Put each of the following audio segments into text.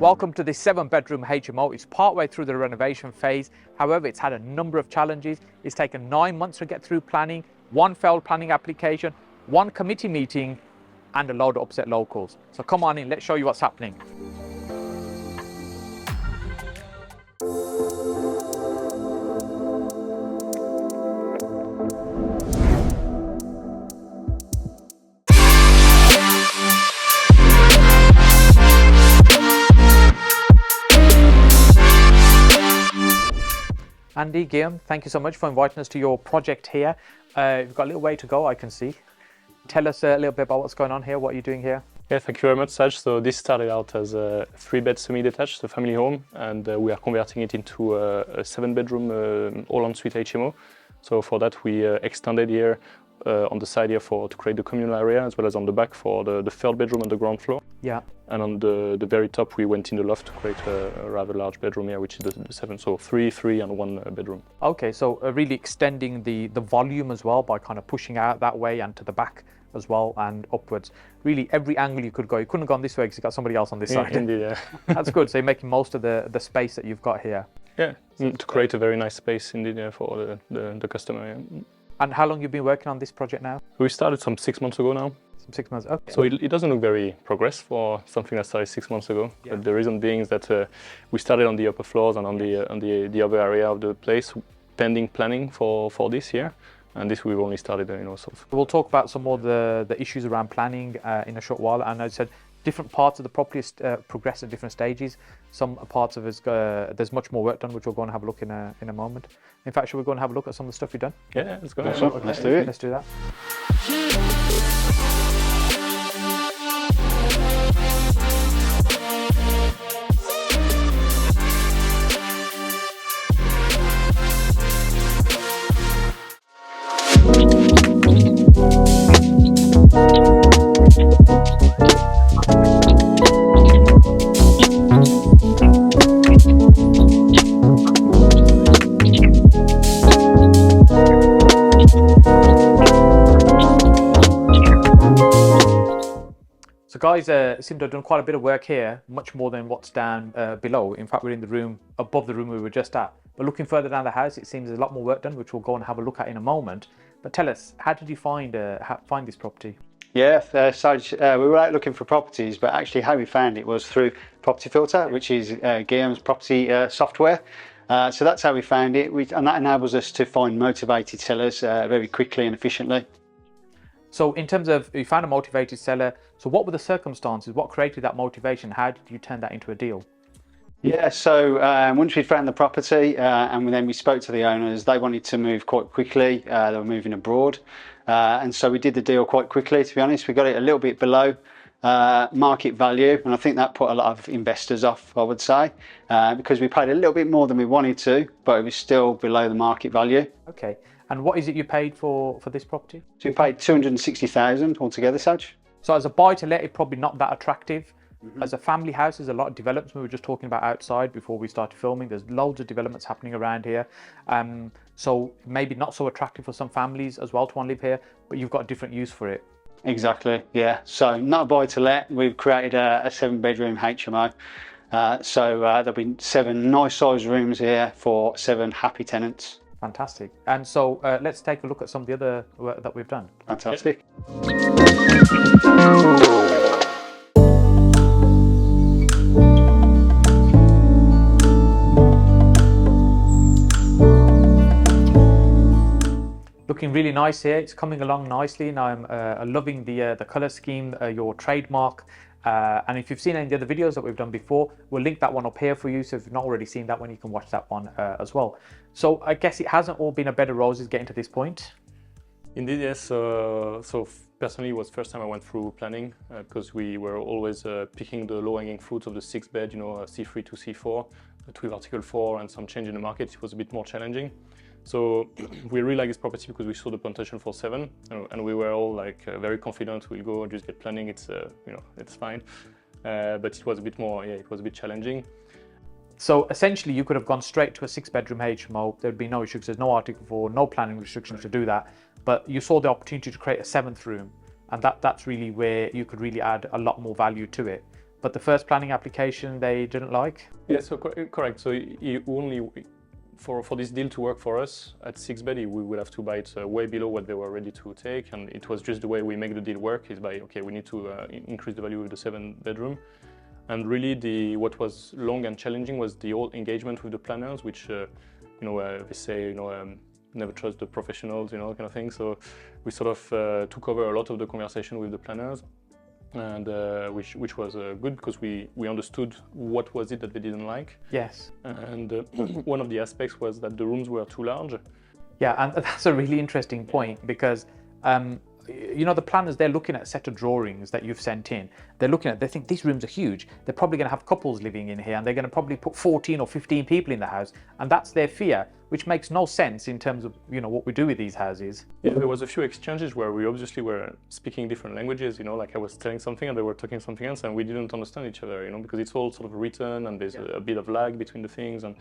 Welcome to this 7-bedroom HMO. It's partway through the renovation phase. However, it's had a number of challenges. It's taken 9 months to get through planning, 1 failed planning application, 1 committee meeting, and a load of upset locals. So come on in, let's show you what's happening. Andy, Guillaume, thank you so much for inviting us to your project here. You've got a little way to go, I can see. Tell us a little bit about what's going on here, what are you doing here? Yeah, thank you very much, Saj. So this started out as a 3-bed semi-detached, a family home, and we are converting it into a 7-bedroom all-en-suite HMO. So for that, we extended here on the side here to create the communal area, as well as on the back for the 3rd bedroom on the ground floor. Yeah. And on the very top, we went in the loft to create a rather large bedroom here, which is the 7. So 3, and 1 bedroom. Okay, so really extending the volume as well by kind of pushing out that way and to the back as well and upwards. Really, every angle you could go. You couldn't have gone this way because you've got somebody else on this side. Indeed, yeah. That's good. So you're making most of the space that you've got here. Yeah, to create a very nice space indeed, yeah, for the customer. Yeah. And how long have you been working on this project now? We started some 6 months ago now. 6 months, okay. So it doesn't look very progressed for something that started 6 months ago. Yeah. But the reason being is that we started on the upper floors and on the other area of the place, pending planning for this year. And this we've only started, sort of. We'll talk about some more of the issues around planning in a short while. And as I said, different parts of the property progress at different stages. Some parts of it, there's much more work done, which we'll go and have a look in a moment. In fact, should we go and have a look at some of the stuff you've done? Yeah, let's go. Let's do it. Let's do that. So guys seem to have done quite a bit of work here, much more than what's down below. In fact, we're in the room above the room we were just at. But looking further down the house, it seems there's a lot more work done, which we'll go and have a look at in a moment. But tell us, how did you find this property? Yeah, Saj, we were out looking for properties, but actually how we found it was through Property Filter, which is Guillaume's property software. So that's how we found it, and that enables us to find motivated sellers very quickly and efficiently. So in terms of, you found a motivated seller, so what were the circumstances? What created that motivation? How did you turn that into a deal? Yeah, so once we found the property and then we spoke to the owners, they wanted to move quite quickly. They were moving abroad. And so we did the deal quite quickly, to be honest. We got it a little bit below market value. And I think that put a lot of investors off, I would say, because we paid a little bit more than we wanted to, but it was still below the market value. Okay. And what is it you paid for this property? So we paid 260,000 altogether, Saj. So as a buy-to-let, it's probably not that attractive. As a family house, there's a lot of developments. We were just talking about outside before we started filming. There's loads of developments happening around here. So maybe not so attractive for some families as well to want to live here, but you've got a different use for it. Exactly, yeah. So not a buy-to-let. We've created a 7-bedroom HMO. So there'll be 7 nice sized rooms here for 7 happy tenants. Fantastic. And so let's take a look at some of the other work that we've done. Fantastic. Looking really nice here. It's coming along nicely. Now I'm loving the color scheme, your trademark. And if you've seen any of the other videos that we've done before, we'll link that one up here for you. So if you've not already seen that one, you can watch that one as well. So I guess it hasn't all been a bed of roses getting to this point. Indeed, yes. So personally, it was the first time I went through planning because we were always picking the low-hanging fruits of the 6-bed, C3 to C4, with Article 4 and some change in the market. It was a bit more challenging. So we really like this property because we saw the potential for 7, and we were all like very confident we'll go just get planning. It's it's fine, but it was a bit more. Yeah, it was a bit challenging. So essentially, you could have gone straight to a 6-bedroom HMO. There'd be no issue because there's no Article 4, no planning restrictions to do that. But you saw the opportunity to create a 7th room, and that's really where you could really add a lot more value to it. but the first planning application they didn't like? Yeah, so correct. So he only for this deal to work for us at 6-bed, we would have to buy it way below what they were ready to take, and it was just the way we make the deal work is by okay, we need to increase the value of the 7-bedroom, and really what was long and challenging was the whole engagement with the planners, which they say never trust the professionals, kind of thing. So we sort of took over a lot of the conversation with the planners, and which was good because we understood what was it that they didn't like. Yes. And one of the aspects was that the rooms were too large. Yeah, and that's a really interesting point because the planners, they're looking at a set of drawings that you've sent in. They think these rooms are huge. They're probably going to have couples living in here, and they're going to probably put 14 or 15 people in the house, and that's their fear, which makes no sense in terms of what we do with these houses. Yeah, there was a few exchanges where we obviously were speaking different languages. Like I was telling something and they were talking something else, and we didn't understand each other. Because it's all sort of written, and there's a bit of lag between the things, and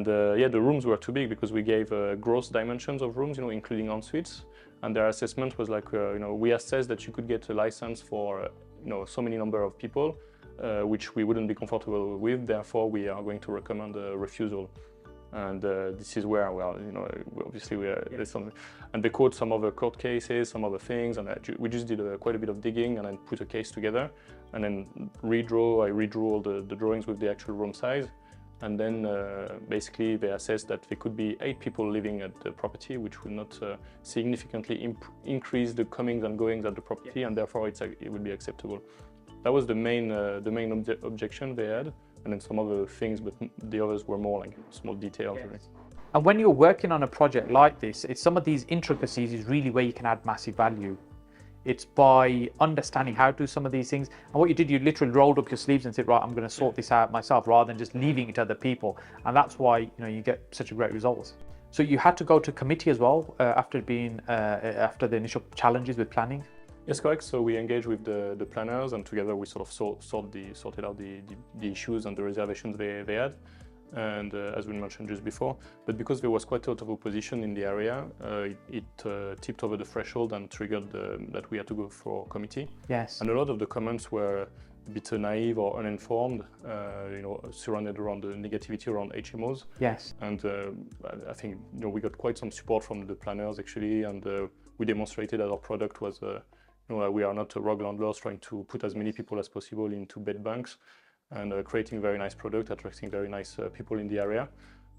the rooms were too big because we gave gross dimensions of rooms, including en suites. And their assessment was like, we assessed that you could get a license for, so many number of people, which we wouldn't be comfortable with. Therefore, we are going to recommend a refusal. And this is where, there's something. And they quote some other court cases, some other things, and we just did quite a bit of digging and then put a case together, and then I redrew all the drawings with the actual room size. And then basically they assessed that there could be 8 people living at the property, which would not significantly increase the comings and goings at the property, and therefore it would be acceptable. That was the main objection they had, and then some other things, but the others were more like small details. Yes. And when you're working on a project like this, it's some of these intricacies is really where you can add massive value. It's by understanding how to do some of these things. And what you did, you literally rolled up your sleeves and said, right, I'm going to sort this out myself, rather than just leaving it to other people. And that's why you get such a great results. So you had to go to committee as well after the initial challenges with planning. Yes, correct. So we engaged with the planners, and together we sort of sorted out the issues and the reservations they had. And as we mentioned just before, but because there was quite a lot of opposition in the area, it tipped over the threshold and triggered that we had to go for committee. Yes. And a lot of the comments were a bit naive or uninformed, surrounded around the negativity around HMOs. Yes. And I think we got quite some support from the planners actually, and we demonstrated that our product was, we are not rogue landlords trying to put as many people as possible into bed banks, and creating a very nice product, attracting very nice people in the area.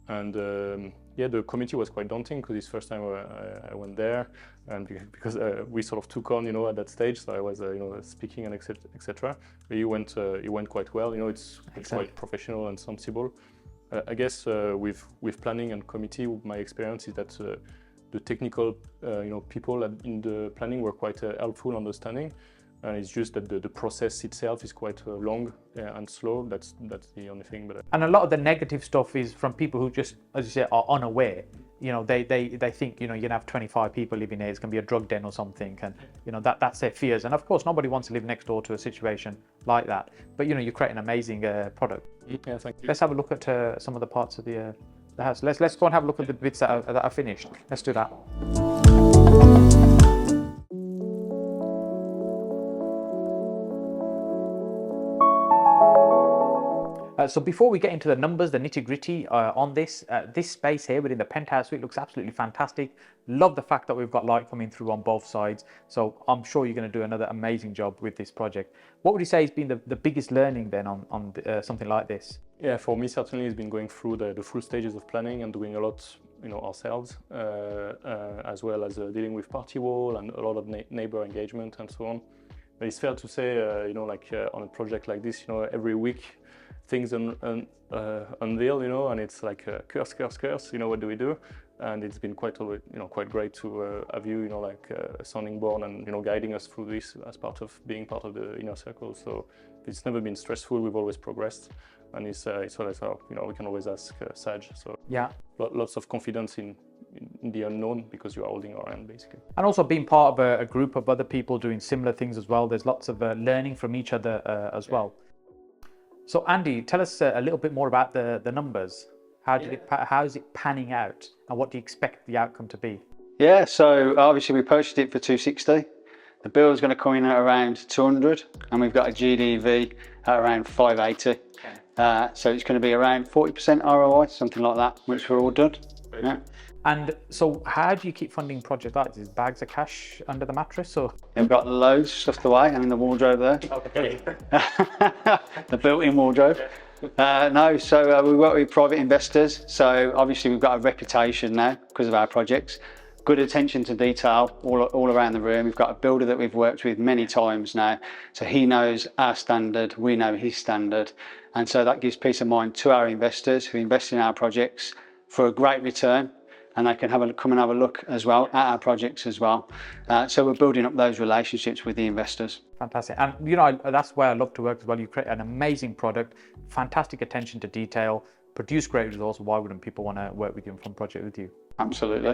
And the committee was quite daunting because it's the first time I went there, and because we sort of took on, at that stage, so I was, speaking and etc. But it went quite well. It's quite professional and sensible. I guess with planning and committee, my experience is that the technical, people in the planning were quite helpful, understanding. And it's just that the process itself is quite long and slow. That's the only thing. And a lot of the negative stuff is from people who just, as you say, are unaware. They think you're gonna have 25 people living here. It's gonna be a drug den or something, and that's their fears. And of course, nobody wants to live next door to a situation like that. But you create an amazing product. Yeah, thank you. Let's have a look at some of the parts of the house. Let's go and have a look at the bits that are finished. Let's do that. So before we get into the numbers, the nitty-gritty on this space here within the penthouse suite looks absolutely fantastic. Love the fact that we've got light coming through on both sides. So I'm sure you're going to do another amazing job with this project. What would you say has been the biggest learning then on something like this? Yeah, for me certainly it's been going through the full stages of planning and doing a lot, ourselves, as well as dealing with party wall and a lot of neighbor engagement and so on. But it's fair to say, on a project like this, every week things unveil, and it's like curse, what do we do? And it's been quite great to have you, like a sounding board and, guiding us through this as being part of the inner circle. So it's never been stressful. We've always progressed, and it's always, we can always ask Saj. So yeah, lots of confidence in the unknown because you are holding our hand basically. And also being part of a group of other people doing similar things as well. There's lots of learning from each other as well. So Andy, tell us a little bit more about the numbers. How is it panning out, and what do you expect the outcome to be? Yeah, so obviously we purchased it for 260. The bill's going to come in at around 200, and we've got a GDV at around 580. So it's going to be around 40% ROI, something like that, which we're all done. Yeah. And so how do you keep funding projects like this? Bags of cash under the mattress, or? We've got loads stuffed away and in the wardrobe there. Okay. The built-in wardrobe. No, so we work with private investors. So obviously we've got a reputation now because of our projects. Good attention to detail all around the room. We've got a builder that we've worked with many times now. So he knows our standard, we know his standard. And so that gives peace of mind to our investors who invest in our projects for a great return. And they can come and have a look as well at our projects as well. So we're building up those relationships with the investors. Fantastic. And you know, that's where I love to work as well. You create an amazing product, fantastic attention to detail, produce great results. Why wouldn't people want to work with you and fund project with you? Absolutely.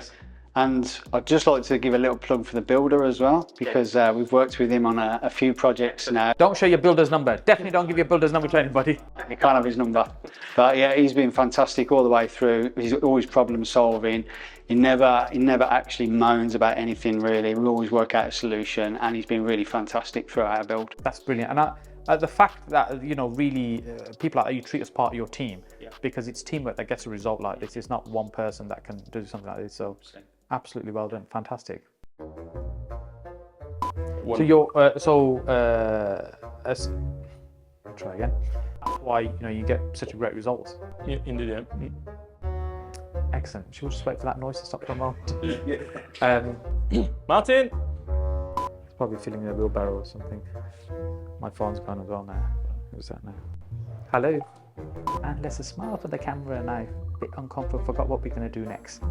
And I'd just like to give a little plug for the builder as well, because we've worked with him on a few projects now. Don't show your builder's number. Definitely don't give your builder's number to anybody. You can't have his number. But yeah, he's been fantastic all the way through. He's always problem solving. He never actually moans about anything really. We always work out a solution, and he's been really fantastic throughout our build. That's brilliant. And the fact that, you know, really people like that you treat as part of your team, because it's teamwork that gets a result like this. It's not one person that can do something like this. So absolutely well done. Fantastic. So you're try again. That's why, you know, you get such a great results. Yeah, indeed, yeah. Excellent. Should we just wait for that noise to stop for a moment? Martin! It's probably filling a wheelbarrow or something. My phone's gone as well now. Who's that now? Hello. And let's smile for the camera now. A bit uncomfortable. Forgot what we're going to do next.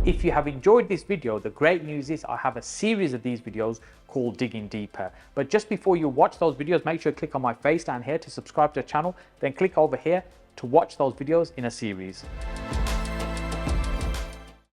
If you have enjoyed this video, the great news is I have a series of these videos called Digging Deeper. But just before you watch those videos, make sure you click on my face down here to subscribe to the channel, then click over here to watch those videos in a series.